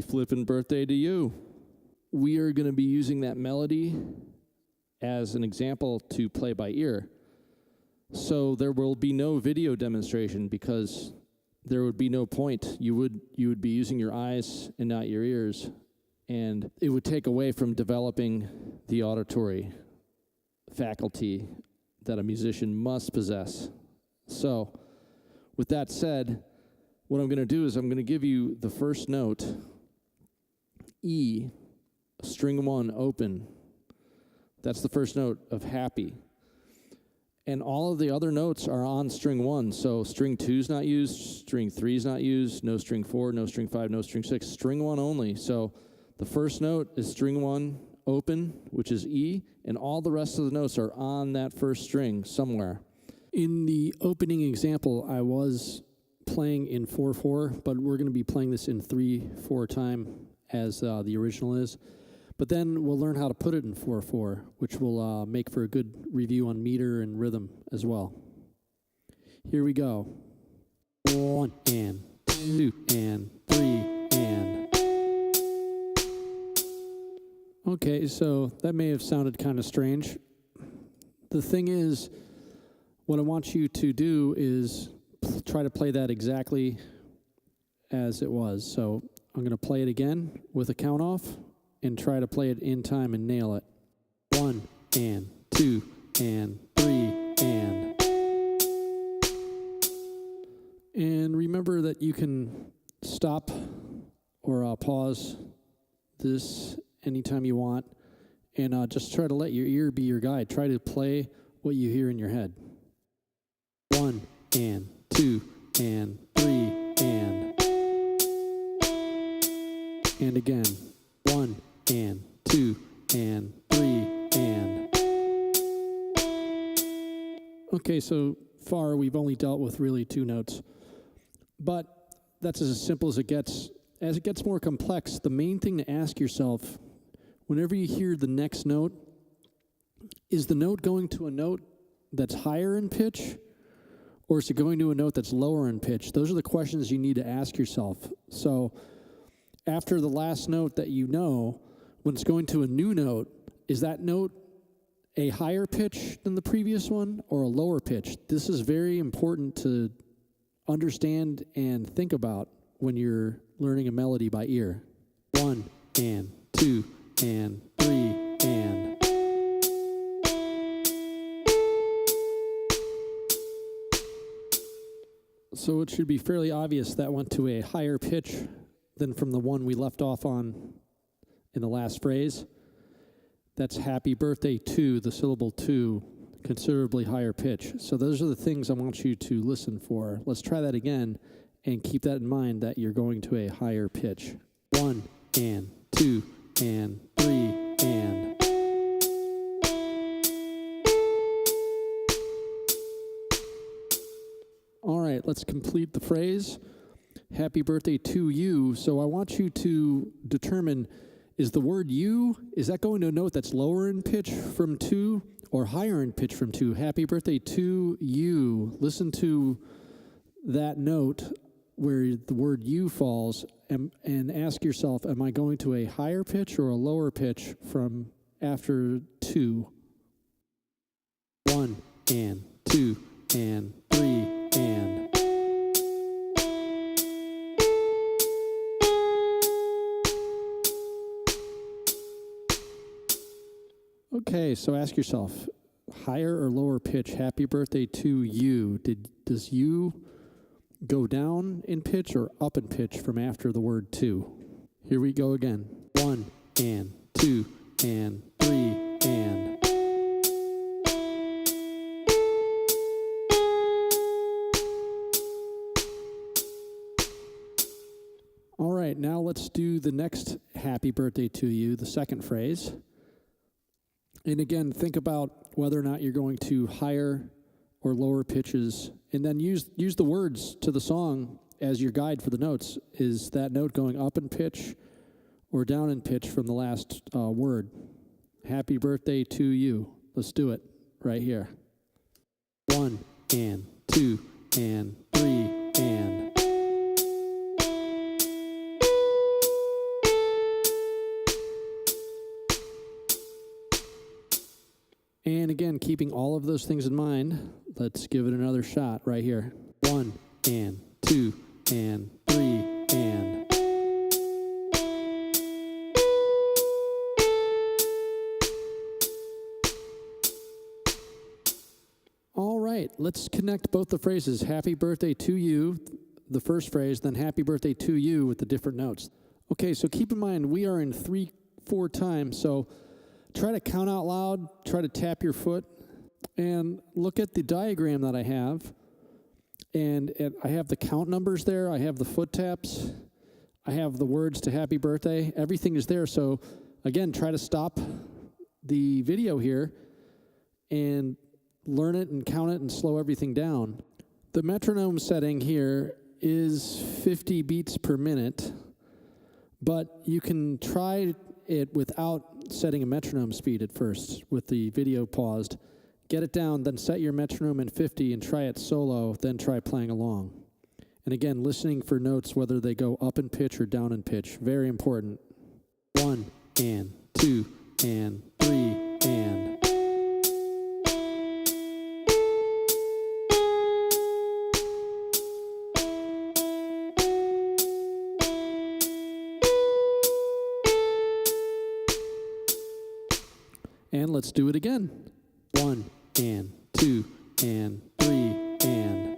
flippin' birthday to you. We are going to be using that melody as an example to play by ear. So there will be no video demonstration because there would be no point. You would be using your eyes and not your ears, and it would take away from developing the auditory faculty that a musician must possess. So, with that said, what I'm going to do is I'm going to give you the first note, E, string 1 open. That's the first note of happy. And all of the other notes are on string 1. So string 2 is not used, string 3 is not used, no string 4, no string 5, no string 6, string 1 only. So the first note is string 1 open, which is E, and all the rest of the notes are on that first string somewhere. In the opening example, I was playing in 4/4, but we're going to be playing this in 3/4 time as the original is. But then we'll learn how to put it in 4/4, which will make for a good review on meter and rhythm as well. Here we go. 1 and 2 and 3 and. Okay, so that may have sounded kind of strange. The thing is, what I want you to do is try to play that exactly as it was. So I'm going to play it again with a count off and try to play it in time and nail it. 1 and 2 and 3 and. And remember that you can stop or pause this anytime you want, and just try to let your ear be your guide. Try to play what you hear in your head. 1 and 2 and 3 and. And again. 1 and 2 and 3 and. Okay, so far we've only dealt with really 2 notes, but that's as simple as it gets. As it gets more complex, the main thing to ask yourself whenever you hear the next note, is the note going to a note that's higher in pitch, or is it going to a note that's lower in pitch? Those are the questions you need to ask yourself. So after the last note that you know, when it's going to a new note, is that note a higher pitch than the previous one or a lower pitch? This is very important to understand and think about when you're learning a melody by ear. 1 and 2 and 3 and. So it should be fairly obvious that went to a higher pitch than from the one we left off on in the last phrase. That's happy birthday to, the syllable to, considerably higher pitch. So those are the things I want you to listen for. Let's try that again and keep that in mind that you're going to a higher pitch. 1 and 2 and 3 and. All right, let's complete the phrase. Happy birthday to you. So I want you to determine, is the word you, is that going to a note that's lower in pitch from 2 or higher in pitch from 2? Happy birthday to you. Listen to that note where the word you falls and ask yourself, am I going to a higher pitch or a lower pitch from after 2? 1 and 2 and 3 and. Okay, so ask yourself, higher or lower pitch, happy birthday to you. Does you go down in pitch or up in pitch from after the word to? Here we go again. 1 and 2 and 3 and. All right, now let's do the next happy birthday to you, the second phrase. And again, think about whether or not you're going to higher or lower pitches, and then use the words to the song as your guide for the notes. Is that note going up in pitch or down in pitch from the last word? Happy birthday to you. Let's do it right here. 1 and 2 and 3 and. And again, keeping all of those things in mind, let's give it another shot right here. 1 and 2 and 3 and. All right, let's connect both the phrases. Happy birthday to you, the first phrase, then happy birthday to you with the different notes. Okay, so keep in mind, we are in 3/4 time, so try to count out loud, try to tap your foot, and look at the diagram that I have. And I have the count numbers there, I have the foot taps, I have the words to happy birthday, everything is there. So again, try to stop the video here and learn it and count it and slow everything down. The metronome setting here is 50 beats per minute, but you can try it without setting a metronome speed at first with the video paused. Get it down, then set your metronome in 50 and try it solo, then try playing along. And again, listening for notes, whether they go up in pitch or down in pitch, very important. 1 and 2 and 3 and. And let's do it again. 1 and 2 and 3 and.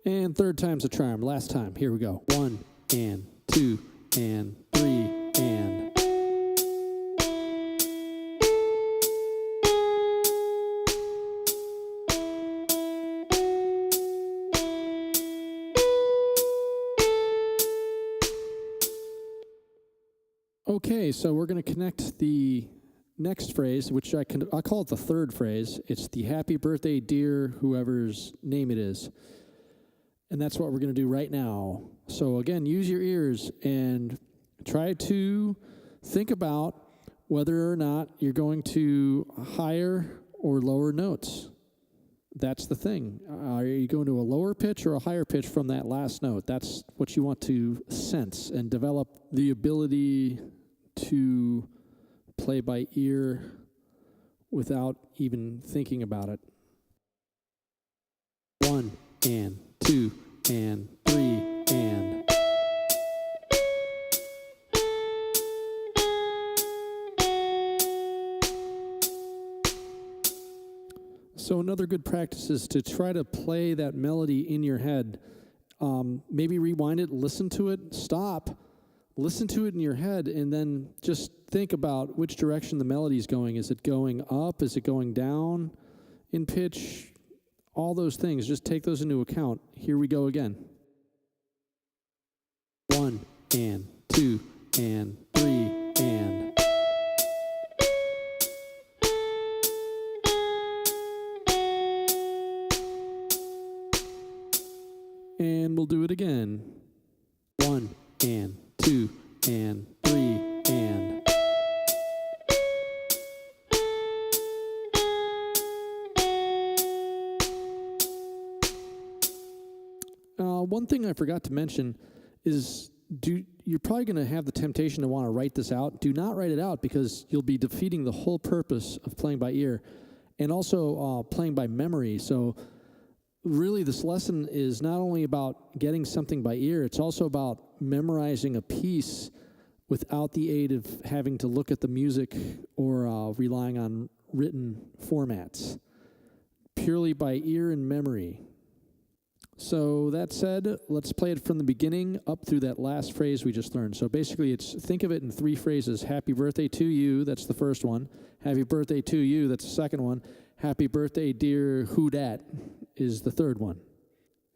And third time's a charm. Last time. Here we go. 1 and 2 and 3 and. Okay, so we're going to connect the next phrase, which I call it the third phrase. It's the happy birthday, dear whoever's name it is. And that's what we're going to do right now. So again, use your ears and try to think about whether or not you're going to higher or lower notes. That's the thing. Are you going to a lower pitch or a higher pitch from that last note? That's what you want to sense and develop the ability to play by ear without even thinking about it. 1 and 2 and 3 and. So another good practice is to try to play that melody in your head. Maybe rewind it, listen to it, stop, listen to it in your head, and then just think about which direction the melody is going. Is it going up? Is it going down in pitch? All those things, just take those into account. Here we go again. 1 and 2 and 3 and. And we'll do it again. 1 and 2 and 3 and. One thing I forgot to mention is you're probably going to have the temptation to want to write this out. Do not write it out because you'll be defeating the whole purpose of playing by ear and also playing by memory. So really, this lesson is not only about getting something by ear, it's also about memorizing a piece without the aid of having to look at the music or relying on written formats. Purely by ear and memory. So that said, let's play it from the beginning up through that last phrase we just learned. So basically, think of it in 3 phrases. Happy birthday to you, that's the first one. Happy birthday to you, that's the second one. Happy birthday, dear who dat, is the third one.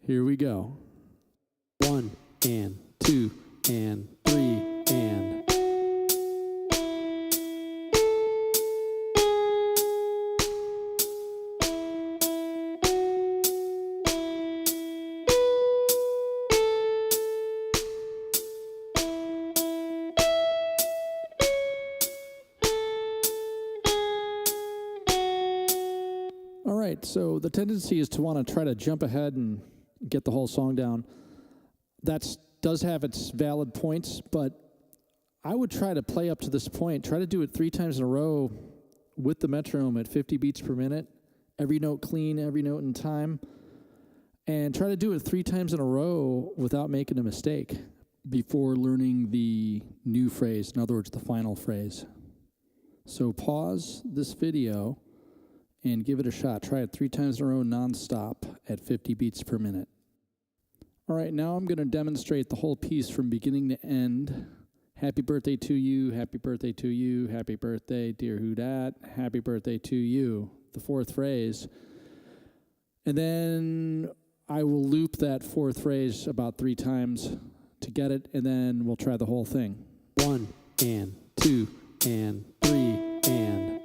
Here we go. 1 and 2 and 3 and. All right, so the tendency is to want to try to jump ahead and get the whole song down. That does have its valid points, but I would try to play up to this point. Try to do it 3 times in a row with the metronome at 50 beats per minute, every note clean, every note in time, and try to do it 3 times in a row without making a mistake before learning the new phrase, in other words, the final phrase. So pause this video and give it a shot. Try it 3 times in a row nonstop at 50 beats per minute. All right, now I'm going to demonstrate the whole piece from beginning to end. Happy birthday to you, happy birthday to you, happy birthday, dear who dat, happy birthday to you, the 4th phrase. And then I will loop that 4th phrase about 3 times to get it, and then we'll try the whole thing. 1 and 2 and 3 and.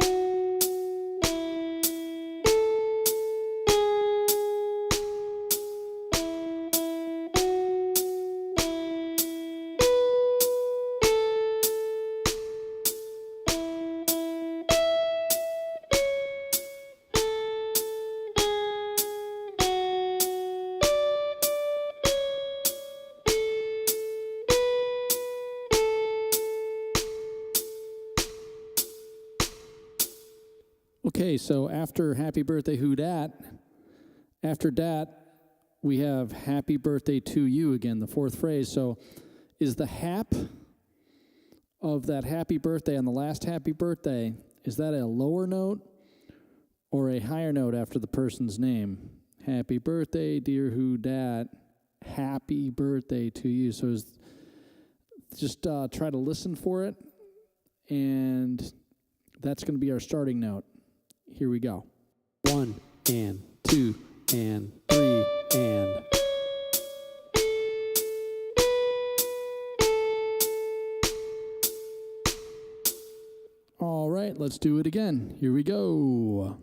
Okay, so after happy birthday who dat, after that, we have happy birthday to you again, the 4th phrase. So is the hap of that happy birthday on the last happy birthday, is that a lower note or a higher note after the person's name? Happy birthday, dear who dat, happy birthday to you. So just try to listen for it, and that's going to be our starting note. Here we go. 1 and 2 and 3 and. All right, let's do it again. Here we go.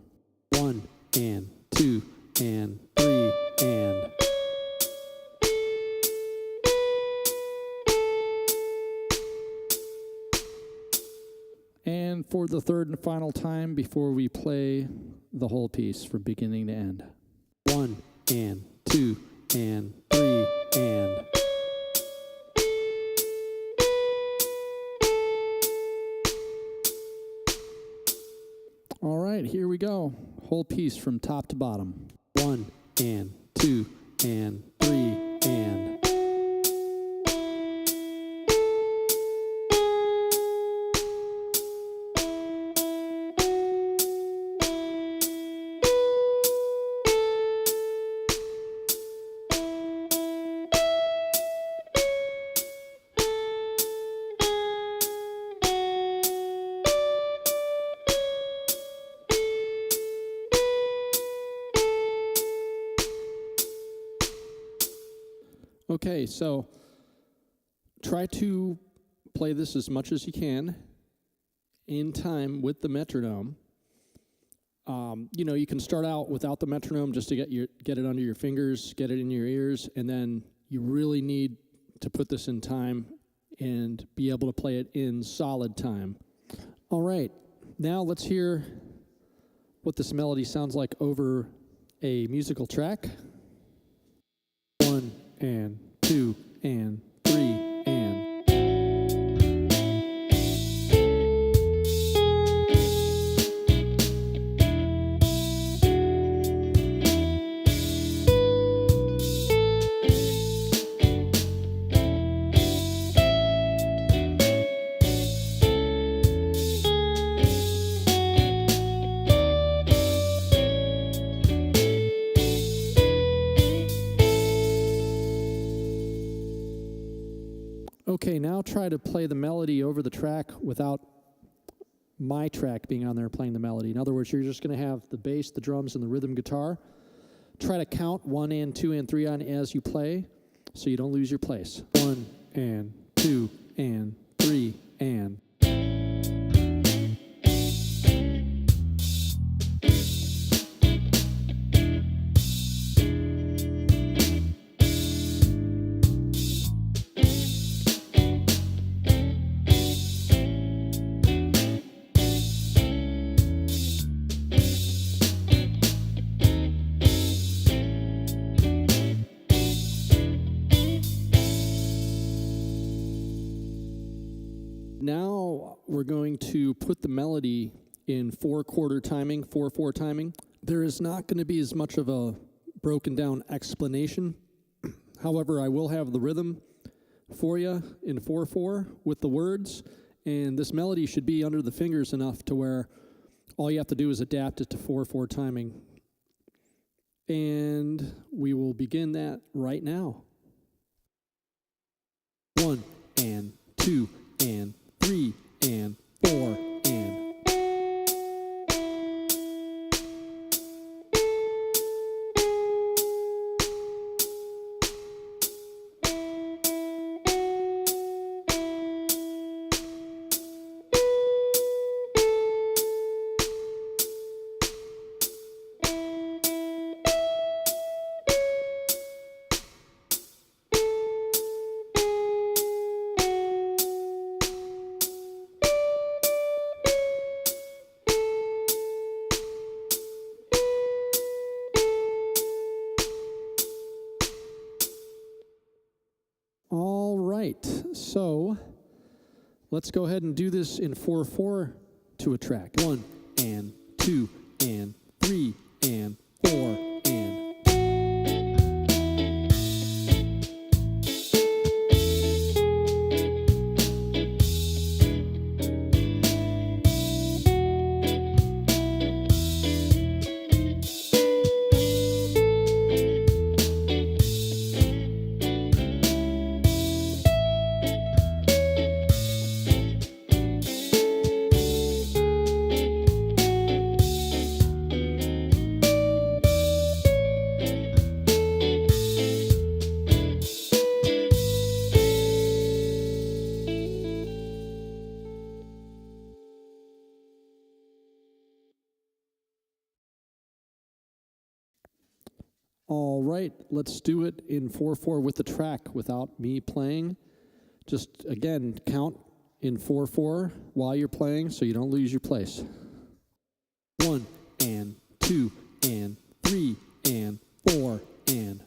1 and 2 and 3 and. And for the 3rd and final time before we play the whole piece from beginning to end. 1 and 2 and 3 and. All right, here we go. Whole piece from top to bottom. 1 and 2 and 3 and. Okay, so try to play this as much as you can in time with the metronome. You can start out without the metronome just to get it under your fingers, get it in your ears, and then you really need to put this in time and be able to play it in solid time. All right, now let's hear what this melody sounds like over a musical track. 1 and 2 and 3 and. Okay, now try to play the melody over the track without my track being on there playing the melody. In other words, you're just going to have the bass, the drums, and the rhythm guitar. Try to count 1 and 2 and 3 on as you play so you don't lose your place. 1 and 2 and 3 and. Now we're going to put the melody in 4/4 timing, 4/4 timing. There is not going to be as much of a broken down explanation. However, I will have the rhythm for you in 4/4 with the words, and this melody should be under the fingers enough to where all you have to do is adapt it to 4/4 timing. And we will begin that right now. 1 and 2 and 3 and 4 and. All right, so let's go ahead and do this in 4/4 to a track. 1 and 2 and 3 and 4 and. All right, let's do it in 4/4 with the track without me playing. Just, again, count in 4/4 while you're playing so you don't lose your place. 1 and 2 and 3 and 4 and.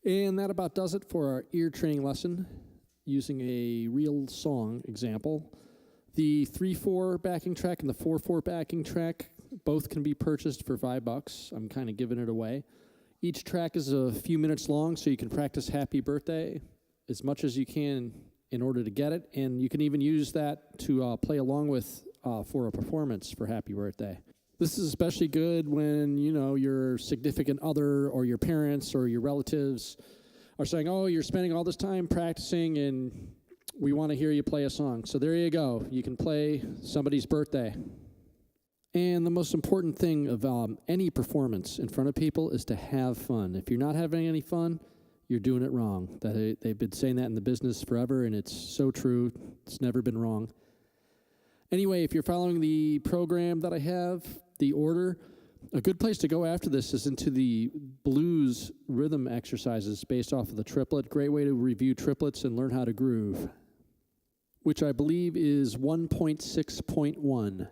And that about does it for our ear training lesson using a real song example. The 3/4 backing track and the 4/4 backing track both can be purchased for $5. I'm kind of giving it away. Each track is a few minutes long, so you can practice Happy Birthday as much as you can in order to get it. And you can even use that to play along with for a performance for Happy Birthday. This is especially good when, you know, your significant other or your parents or your relatives are saying, oh, you're spending all this time practicing and we want to hear you play a song. So there you go. You can play somebody's birthday. And the most important thing of any performance in front of people is to have fun. If you're not having any fun, you're doing it wrong. They've been saying that in the business forever, and it's so true. It's never been wrong. Anyway, if you're following the program that I have, the order, a good place to go after this is into the blues rhythm exercises based off of the triplet. Great way to review triplets and learn how to groove, which I believe is 1.6.1.